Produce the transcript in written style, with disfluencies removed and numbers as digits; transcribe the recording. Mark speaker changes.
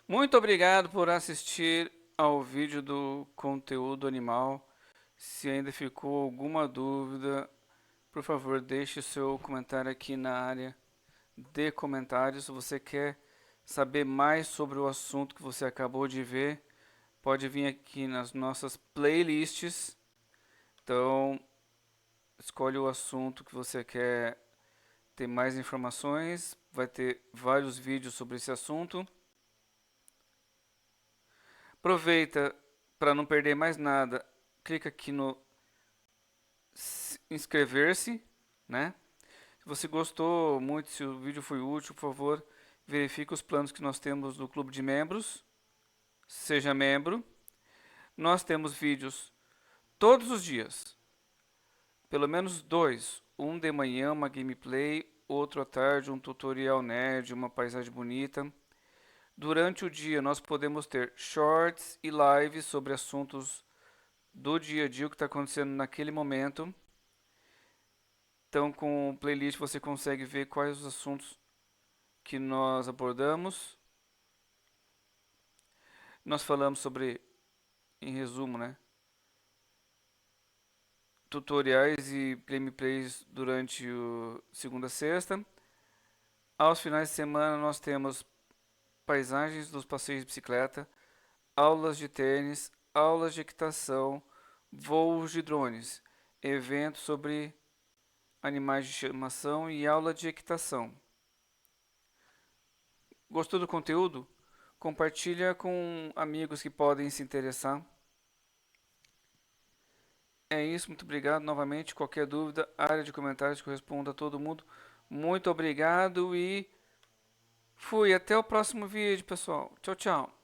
Speaker 1: Muito obrigado por assistir ao vídeo do conteúdo animal. Se ainda ficou alguma dúvida, por favor, deixe seu comentário aqui na área de comentários. Se você quer saber mais sobre o assunto que você acabou de ver, pode vir aqui nas nossas playlists. Então, escolhe o assunto que você quer ter mais informações. Vai ter vários vídeos sobre esse assunto. Aproveita para não perder mais nada. Clica aqui no inscrever-se, né? Se você gostou muito, se o vídeo foi útil, por favor, verifique os planos que nós temos no clube de membros. Seja membro. Nós temos vídeos todos os dias, pelo menos dois. Um de manhã, uma gameplay, outro à tarde, um tutorial nerd, uma paisagem bonita. Durante o dia, nós podemos ter shorts e lives sobre assuntos do dia a dia, o que está acontecendo naquele momento. Então, com o playlist você consegue ver quais os assuntos que nós abordamos. Nós falamos sobre, em resumo, né, tutoriais e gameplays durante o segunda a sexta. Aos finais de semana nós temos paisagens dos passeios de bicicleta, aulas de tênis, aulas de equitação, voos de drones, eventos sobre animais de estimação e aula de equitação. Gostou do conteúdo? Compartilha com amigos que podem se interessar. É isso, muito obrigado novamente. Qualquer dúvida, área de comentários que eu respondo a todo mundo. Muito obrigado e fui. Até o próximo vídeo, pessoal. Tchau, tchau.